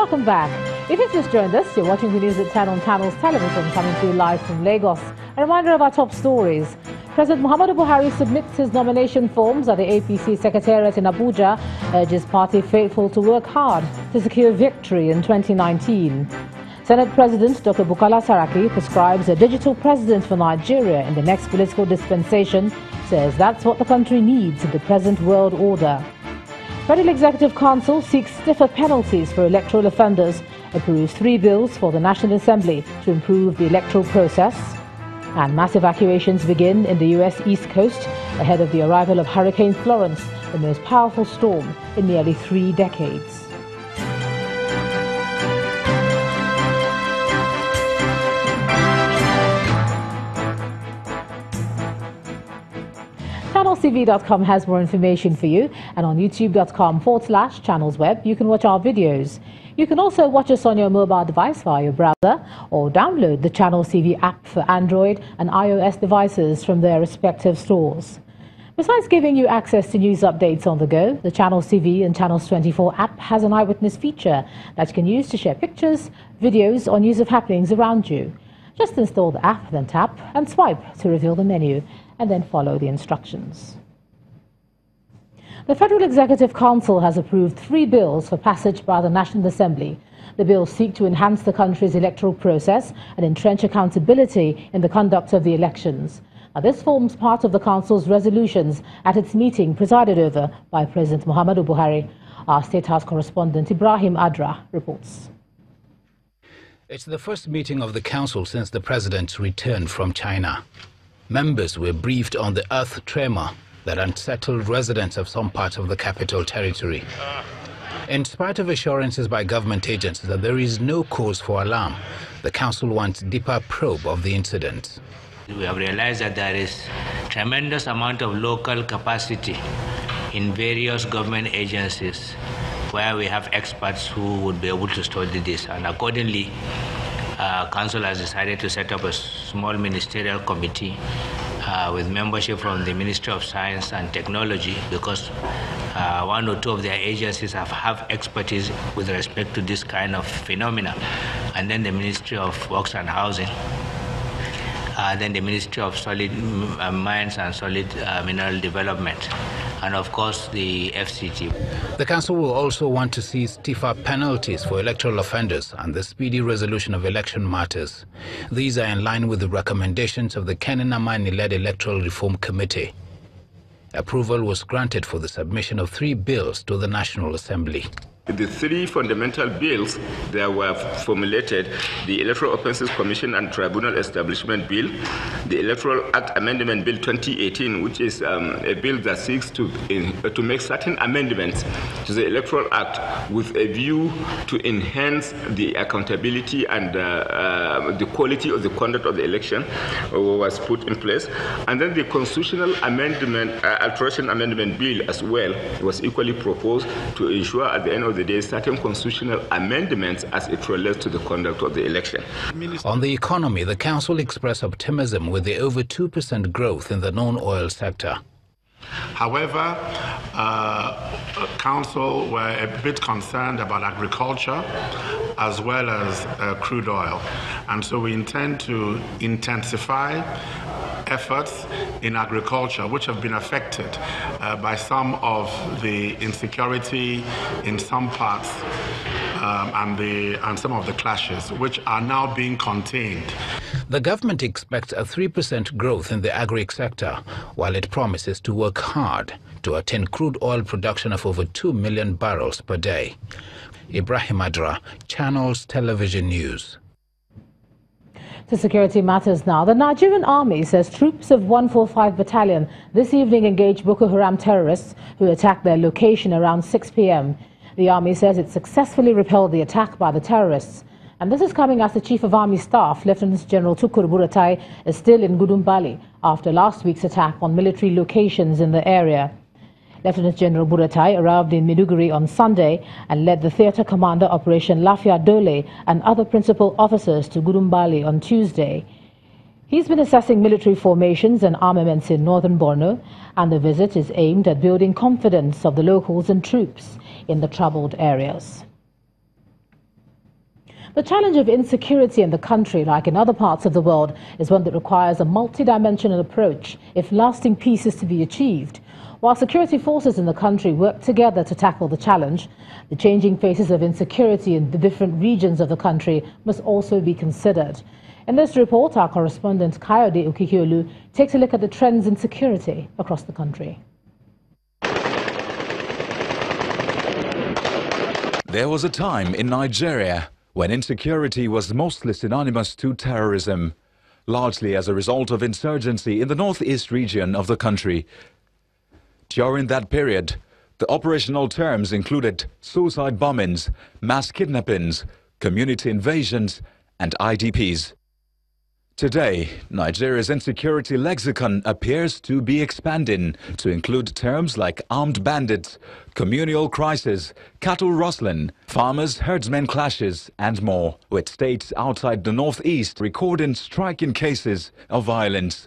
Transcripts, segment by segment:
Welcome back. If you've just joined us, you're watching the news at 10 on Channels Television, coming to you live from Lagos. A reminder of our top stories. President Muhammadu Buhari submits his nomination forms at the APC Secretariat in Abuja, urges party faithful to work hard to secure victory in 2019. Senate President Dr. Bukola Saraki prescribes a digital president for Nigeria in the next political dispensation, says that's what the country needs in the present world order. Federal Executive Council seeks stiffer penalties for electoral offenders, approves 3 bills for the National Assembly to improve the electoral process. And mass evacuations begin in the U.S. East Coast ahead of the arrival of Hurricane Florence, the most powerful storm in nearly 3 decades. ChannelTV.com has more information for you, and on youtube.com/channelsweb you can watch our videos. You can also watch us on your mobile device via your browser or download the Channels TV app for Android and iOS devices from their respective stores. Besides giving you access to news updates on the go, the Channels TV and Channels 24 app has an eyewitness feature that you can use to share pictures, videos or news of happenings around you. Just install the app, then tap and swipe to reveal the menu, and then follow the instructions. The Federal Executive Council has approved 3 bills for passage by the National Assembly. The bills seek to enhance the country's electoral process and entrench accountability in the conduct of the elections. Now, this forms part of the Council's resolutions at its meeting presided over by President Muhammadu Buhari. Our State House correspondent Ibrahim Adra reports. It's the first meeting of the Council since the President's return from China. Members were briefed on the earth tremor that unsettled residents of some parts of the Capital Territory. In spite of assurances by government agents that there is no cause for alarm, the Council wants deeper probe of the incident. We have realized that there is tremendous amount of local capacity in various government agencies where we have experts who would be able to study this, and accordingly Council has decided to set up a small ministerial committee with membership from the Ministry of Science and Technology, because 1 or 2 of their agencies have expertise with respect to this kind of phenomena, and then the Ministry of Works and Housing, then the Ministry of Solid Mines and Solid Mineral Development, and of course the FCT. The Council will also want to see stiffer penalties for electoral offenders and the speedy resolution of election matters. These are in line with the recommendations of the Kenenamani-led Electoral Reform Committee. Approval was granted for the submission of 3 bills to the National Assembly. The 3 fundamental bills that were formulated: the Electoral Offences Commission and Tribunal Establishment Bill, the Electoral Act Amendment Bill 2018, which is a bill that seeks to make certain amendments to the Electoral Act with a view to enhance the accountability and the quality of the conduct of the election, was put in place. And then the Constitutional Amendment, Alteration Amendment Bill as well was equally proposed to ensure at the end of the day certain constitutional amendments as it relates to the conduct of the election. On the economy, the Council expressed optimism with the over 2% growth in the non-oil sector. However, Council were a bit concerned about agriculture as well as crude oil, and so we intend to intensify efforts in agriculture, which have been affected by some of the insecurity in some parts and some of the clashes, which are now being contained. The government expects a 3% growth in the agri sector, while it promises to work hard to attain crude oil production of over 2 million barrels per day. Ibrahim Adra, Channels Television News. To security matters now. The Nigerian Army says troops of 145 Battalion this evening engaged Boko Haram terrorists who attacked their location around 6 p.m. The Army says it successfully repelled the attack by the terrorists. And this is coming as the Chief of Army Staff, Lieutenant General Tukur Buratai, is still in Gudumbali after last week's attack on military locations in the area. Lieutenant General Buratai arrived in Maiduguri on Sunday and led the Theatre Commander Operation Lafia Dole and other principal officers to Gudumbali on Tuesday. He's been assessing military formations and armaments in northern Borno, and the visit is aimed at building confidence of the locals and troops in the troubled areas. The challenge of insecurity in the country, like in other parts of the world, is one that requires a multidimensional approach if lasting peace is to be achieved. While security forces in the country work together to tackle the challenge, the changing faces of insecurity in the different regions of the country must also be considered. In this report, our correspondent Kayode Okikiolu takes a look at the trends in security across the country. There was a time in Nigeria when insecurity was mostly synonymous to terrorism, largely as a result of insurgency in the northeast region of the country. During that period, the operational terms included suicide bombings, mass kidnappings, community invasions, and IDPs. Today, Nigeria's insecurity lexicon appears to be expanding to include terms like armed bandits, communal crisis, cattle rustling, farmers-herdsmen clashes, and more, with states outside the northeast recording striking cases of violence.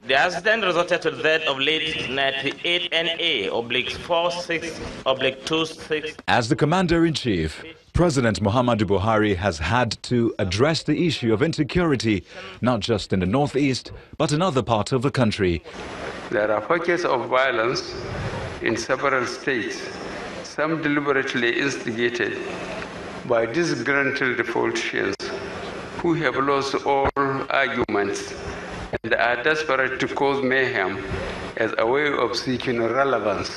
The accident resulted to the death of late 98 NA/46/26. As the Commander-in-Chief, President Muhammadu Buhari has had to address the issue of insecurity, not just in the northeast, but in other parts of the country. There are pockets of violence in several states, some deliberately instigated by disgruntled politicians who have lost all arguments and are desperate to cause mayhem as a way of seeking relevance.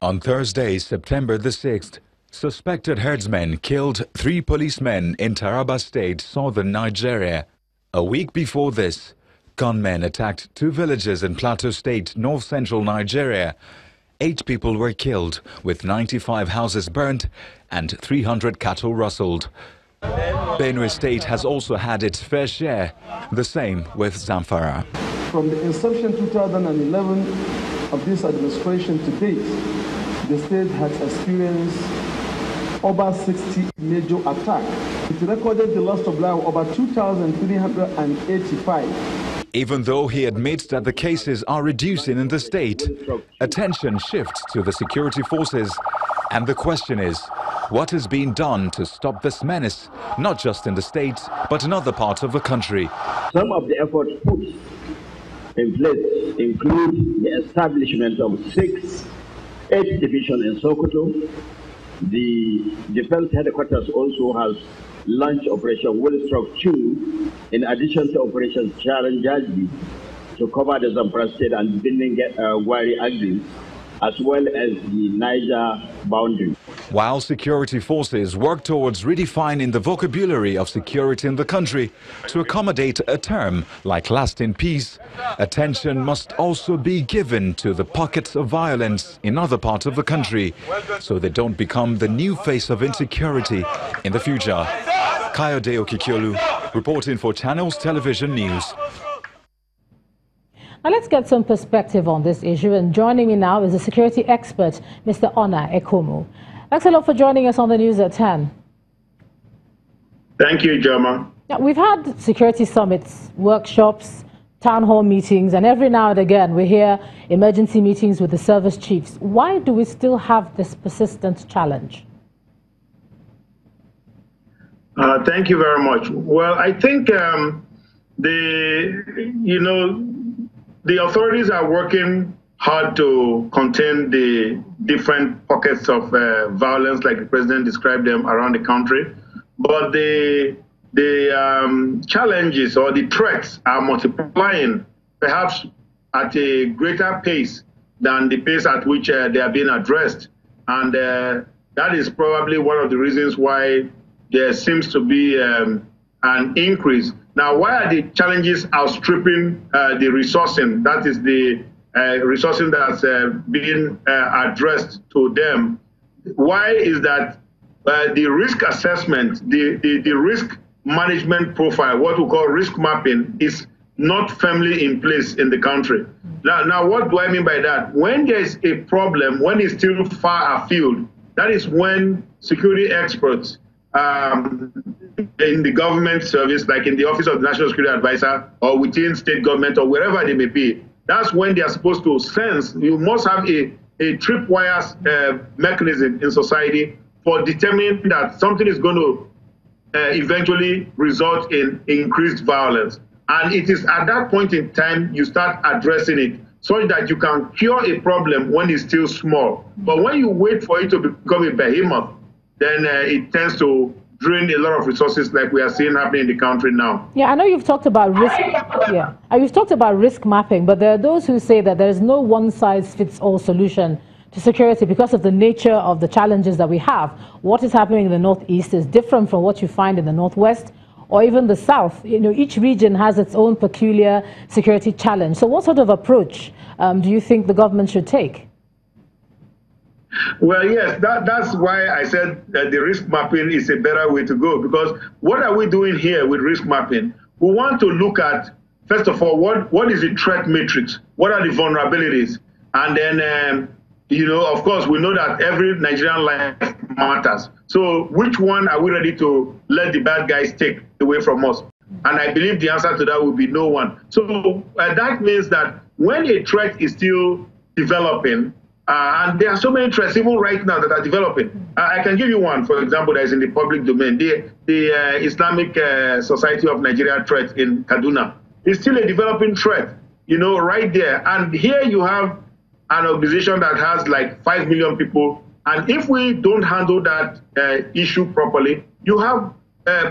On Thursday, September the 6th, suspected herdsmen killed 3 policemen in Taraba State, southern Nigeria. A week before this, gunmen attacked 2 villages in Plateau State, north-central Nigeria. 8 people were killed, with 95 houses burnt and 300 cattle rustled. Benue State has also had its fair share, the same with Zamfara. From the inception 2011 of this administration to date, the state has experienced over 60 major attacks. It recorded the loss of life of over 2,385. Even though he admits that the cases are reducing in the state, attention shifts to the security forces. And the question is, what is being done to stop this menace, not just in the state, but in other parts of the country? Some of the efforts put in place include the establishment of 8th Division in Sokoto. The Defense Headquarters also has launched Operation Willstroke 2, in addition to Operation Charanjaji, to cover the Zamfara State and Benin Gwari axis, as well as the Niger boundary. While security forces work towards redefining the vocabulary of security in the country to accommodate a term like lasting peace, attention must also be given to the pockets of violence in other parts of the country so they don't become the new face of insecurity in the future. Kayode Okikiolu, reporting for Channels Television News. Now let's get some perspective on this issue, and joining me now is a security expert, Mr. Honor Akuma. Thanks a lot for joining us on the news at 10. Thank you, Jama. Now, we've had security summits, workshops, town hall meetings, and every now and again we hear emergency meetings with the service chiefs. Why do we still have this persistent challenge? Thank you very much. Well, I think the authorities are working hard to contain the different pockets of violence, like the president described them, around the country. But the challenges or the threats are multiplying, perhaps at a greater pace than the pace at which they are being addressed. And that is probably one of the reasons why there seems to be an increase. Now, why are the challenges outstripping the resourcing? That is the resourcing that's being addressed to them. Why is that? The risk assessment, the risk management profile, what we call risk mapping, is not firmly in place in the country. Now, what do I mean by that? When there is a problem, when it's still far afield, that is when security experts in the government service, like in the Office of the National Security Advisor or within state government or wherever they may be, that's when they are supposed to sense. You must have a tripwire mechanism in society for determining that something is going to eventually result in increased violence. And it is at that point in time you start addressing it so that you can cure a problem when it's still small. But when you wait for it to become a behemoth, then it tends to drain a lot of resources like we are seeing happening in the country now. Yeah, I know you've talked about risk. Yeah, you've talked about risk mapping, but there are those who say that there is no one-size-fits-all solution to security because of the nature of the challenges that we have. What is happening in the Northeast is different from what you find in the Northwest or even the South. You know, each region has its own peculiar security challenge. So what sort of approach do you think the government should take? Well, yes, that's why I said that the risk mapping is a better way to go, because what are we doing here with risk mapping? We want to look at, first of all, what is the threat matrix? What are the vulnerabilities? And then, you know, of course, we know that every Nigerian life matters. So which one are we ready to let the bad guys take away from us? And I believe the answer to that would be no one. So that means that when a threat is still developing, and there are so many threats even right now that are developing. I can give you one, for example, that is in the public domain. The Islamic Society of Nigeria threat in Kaduna is still a developing threat, you know, right there. And here you have an organization that has like 5 million people. And if we don't handle that issue properly, you have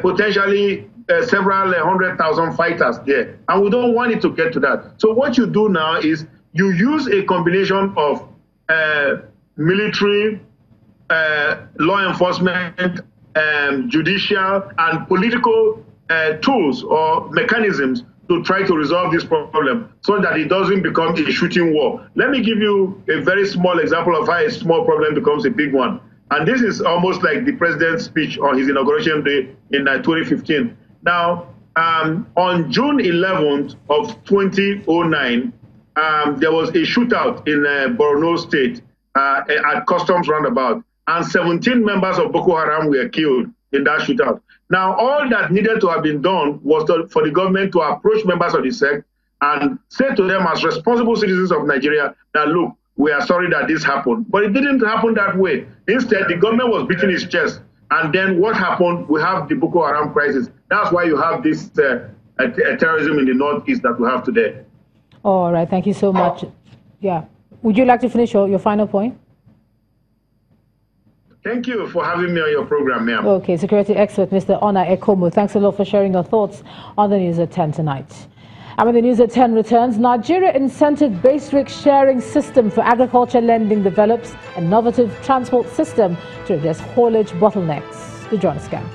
potentially several 100,000 fighters there. And we don't want it to get to that. So what you do now is you use a combination of military, law enforcement, judicial, and political tools or mechanisms to try to resolve this problem so that it doesn't become a shooting war. Let me give you a very small example of how a small problem becomes a big one. And this is almost like the president's speech on his inauguration day in 2015. Now, on June 11th of 2009, there was a shootout in Borno State at Customs Roundabout, and 17 members of Boko Haram were killed in that shootout. Now, all that needed to have been done was for the government to approach members of the sect and say to them as responsible citizens of Nigeria that, look, we are sorry that this happened. But it didn't happen that way. Instead, the government was beating its chest. And then what happened? We have the Boko Haram crisis. That's why you have this terrorism in the Northeast that we have today. All right, thank you so much. Yeah. Would you like to finish your final point? Thank you for having me on your program, ma'am. Okay, security expert Mr. Honor Akuma, thanks a lot for sharing your thoughts on the News at 10 tonight. And when the News at 10 returns, Nigeria incentive base rate sharing system for agriculture lending develops an innovative transport system to address haulage bottlenecks. The John Scam.